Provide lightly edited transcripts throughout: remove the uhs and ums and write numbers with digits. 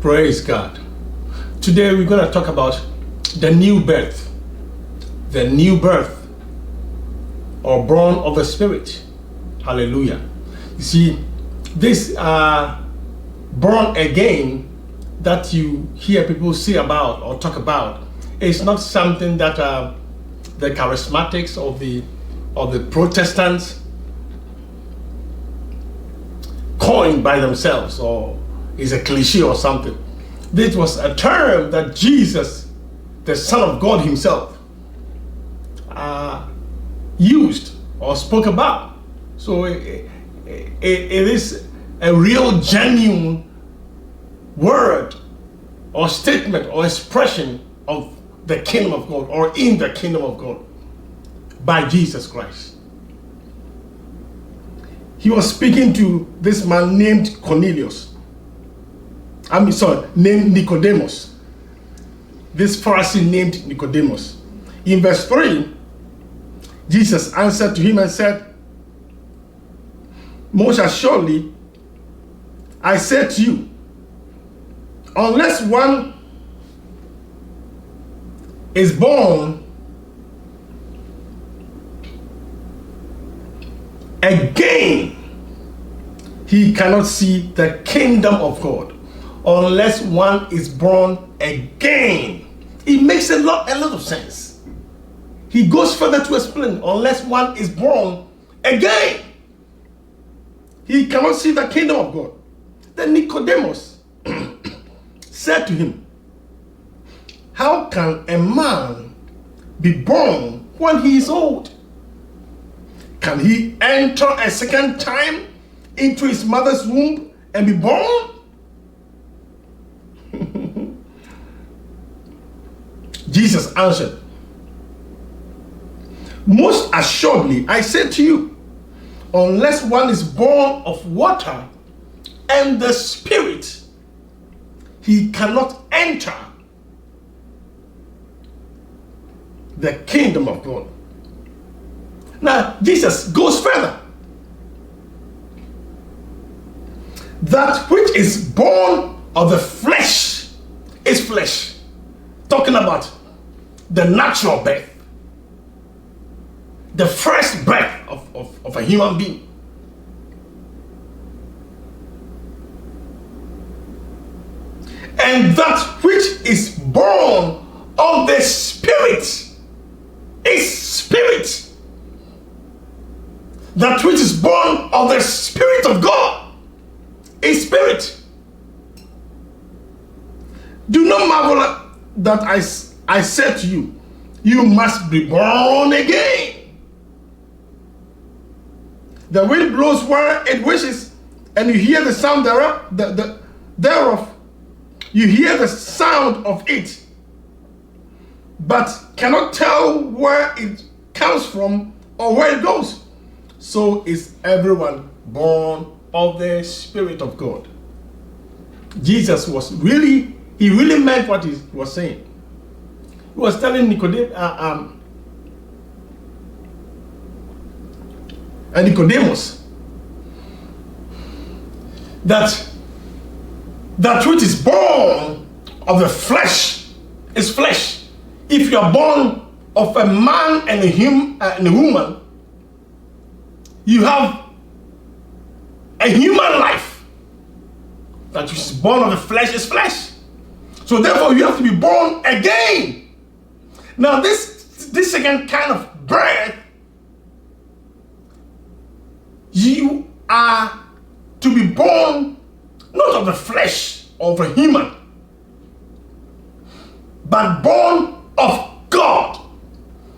Praise God. Today we're going to talk about the new birth. The new birth, or born of the Spirit. Hallelujah. You see, this born again that you hear people say about or talk about is not something that the charismatics or the Protestants coined by themselves, or is a cliche or something. This was a term that Jesus, the Son of God himself, used or spoke about. So it is a real, genuine word or statement or expression of the kingdom of God, or in the kingdom of God, by Jesus Christ. He was speaking to this man named Cornelius. Named Nicodemus. This Pharisee named Nicodemus. In verse 3, Jesus answered to him and said, "Most assuredly, I say to you, unless one is born again, he cannot see the kingdom of God." Unless one is born again. It makes a lot of sense. He goes further to explain, unless one is born again, he cannot see the kingdom of God. Then Nicodemus said to him, "How can a man be born when he is old? Can he enter a second time into his mother's womb and be born?" Jesus answered, "Most assuredly, I say to you, unless one is born of water and the Spirit, he cannot enter the kingdom of God." Now, Jesus goes further. That which is born of the flesh is flesh. Talking about the natural birth, the first birth of a human being. And that which is born of the Spirit is spirit. That which is born of the Spirit of God is spirit. Do not marvel that I said to you, you must be born again. The wind blows where it wishes, and you hear the sound thereof. You hear the sound of it, but cannot tell where it comes from or where it goes. So is everyone born of the Spirit of God. Jesus he really meant what he was saying. He was telling Nicodemus that which is born of the flesh is flesh. If you are born of a man and a woman, you have a human life. That which is born of the flesh is flesh. So therefore you have to be born again. Now this second kind of birth, you are to be born not of the flesh of a human, but born of God,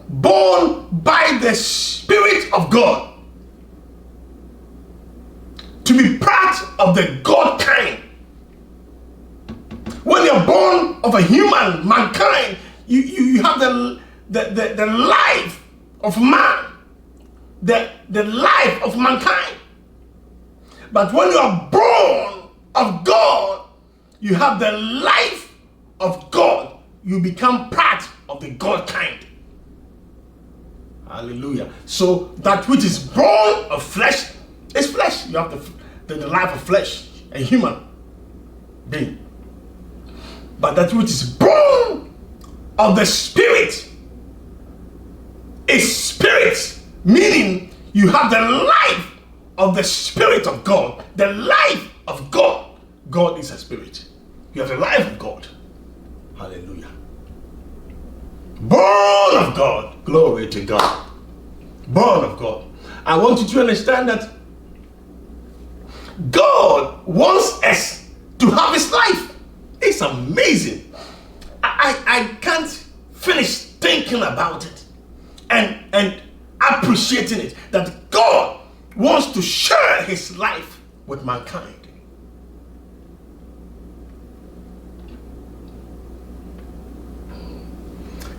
born by the Spirit of God, to be part of the God kind. When you're born of a human, mankind, you have the life of man, the life of mankind. But when you are born of God, you have the life of God. You become part of the God kind. Hallelujah. So that which is born of flesh is flesh. You have the life of flesh, a human being. but that which is born of the Spirit. A spirit, meaning you have the life of the Spirit of God. The life of God. God is a spirit. You have the life of God. Hallelujah. Born of God. Glory to God. Born of God. I want you to understand that God wants us to have His life. It's amazing. I can't finish thinking about it and appreciating it, that God wants to share His life with mankind.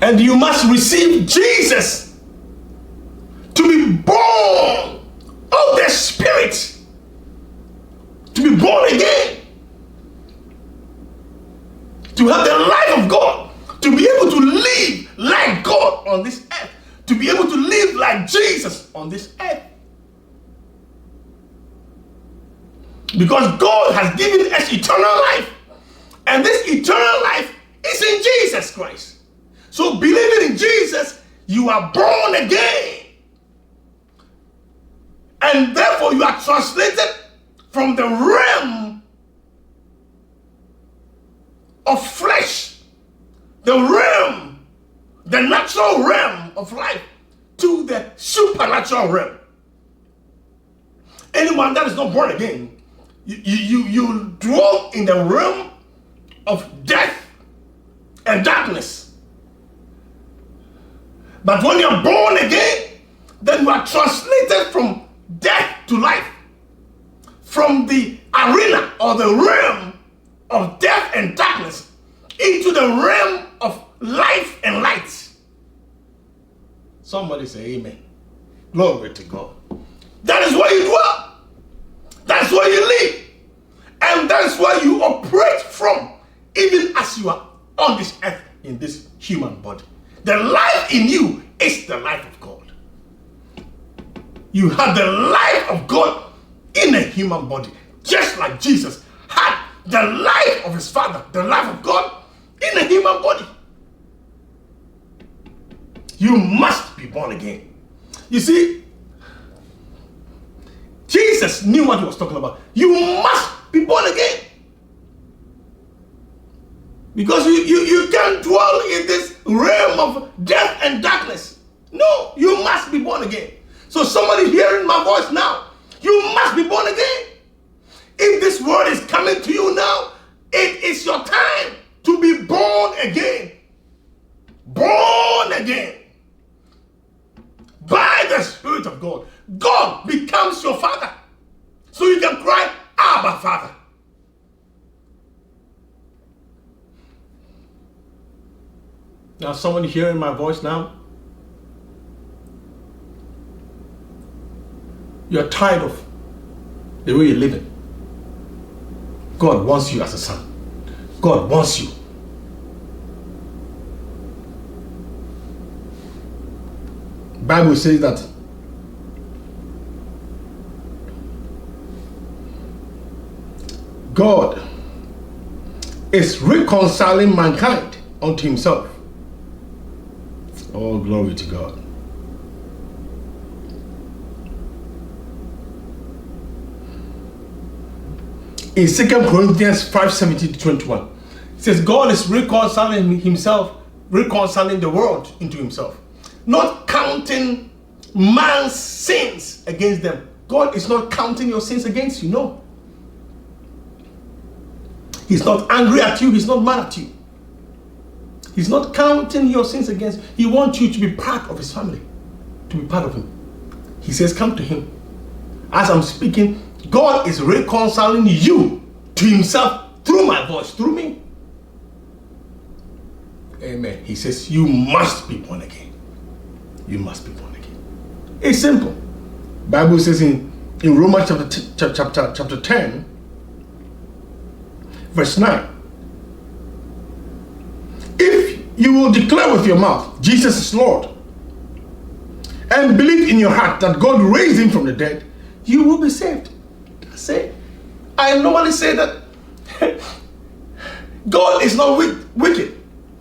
And you must receive Jesus to be born of the Spirit, to be born again, to have the life of God, to be able to live like God on this earth, to be able to live like Jesus on this earth. Because God has given us eternal life, and this eternal life is in Jesus Christ. So believing in Jesus, you are born again. And therefore you are translated from the realm of flesh, the natural realm of life, to the supernatural realm. Anyone that is not born again, you dwell in the realm of death and darkness. But when you're born again, then you are translated from death to life, from the arena or the realm of death and darkness into the realm of life and light. Somebody say amen. Glory to God. That is where you dwell. That's where you live. And that's where you operate from, even as you are on this earth in this human body. The life in you is the life of God. You have the life of God in a human body, just like Jesus had the life of His Father, the life of God in a human body. You must be born again. You see, Jesus knew what He was talking about. You must be born again. Because you can't dwell in this realm of death and darkness. No, you must be born again. So somebody hearing my voice now, you must be born again. If this word is coming to you now, it is your time to be born again. Born again. By the Spirit of God. God becomes your Father. So you can cry, Abba, Father. Now, someone hearing my voice now, you're tired of the way you're living. God wants you as a son. God wants you. The Bible says that God is reconciling mankind unto Himself. Oh, glory to God. In 2 Corinthians 5:17-21, it says God is reconciling Himself, reconciling the world into Himself, not counting man's sins against them. God is not counting your sins against you, no. He's not angry at you, He's not mad at you. He's not counting your sins against you. He wants you to be part of His family, to be part of Him. He says, come to Him. As I'm speaking, God is reconciling you to Himself through my voice, through me. Amen. He says, you must be born again. You must be born again. It's simple. Bible says in Romans chapter 10, verse 9. If you will declare with your mouth, Jesus is Lord, and believe in your heart that God raised Him from the dead, you will be saved. I normally say that God is not wicked.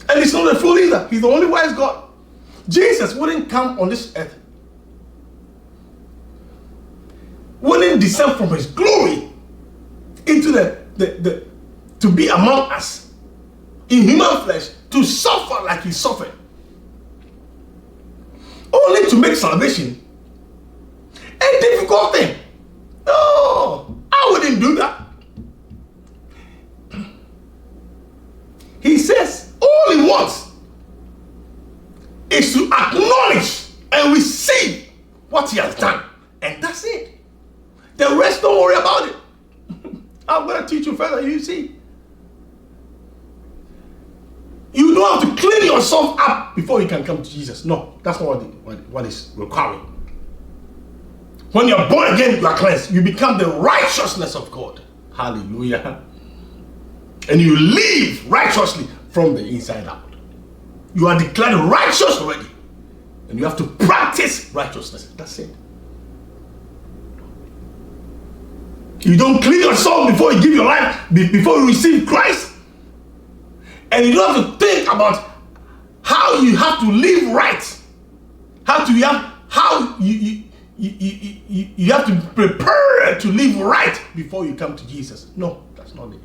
And he's not a fool either. He's the only wise God. Jesus wouldn't come on this earth, wouldn't descend from his glory into to be among us in human flesh, to suffer like he suffered, only to make salvation a difficult thing. No, I wouldn't do that. He says all he wants is to acknowledge and receive what he has done, and that's it. The rest, don't worry about it. I'm going to teach you further. You see, you don't have to clean yourself up before you can come to Jesus. No, that's not what is required. When you're born again, you are cleansed. You become the righteousness of God. Hallelujah. And you live righteously from the inside out. You are declared righteous already. And you have to practice righteousness. That's it. You don't clean yourself before you give your life, before you receive Christ. And you don't have to think about how you have to live right. How you have to prepare to live right before you come to Jesus. No, that's not it.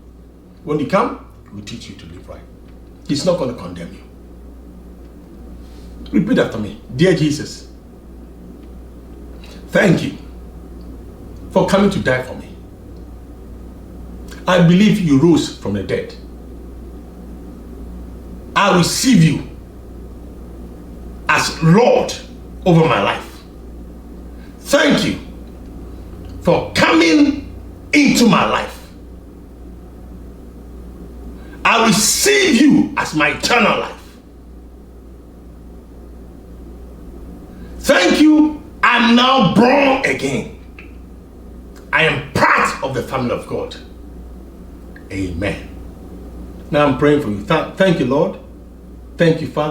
When you come, he will teach you to live right. He's not going to condemn you. Repeat after me. Dear Jesus, thank you for coming to die for me. I believe you rose from the dead. I receive you as Lord over my life. Thank you for coming into my life. I receive you as my eternal life. Thank you, I'm now born again. I am part of the family of God. Amen. Now I'm praying for you. Thank you, Lord. Thank you, Father.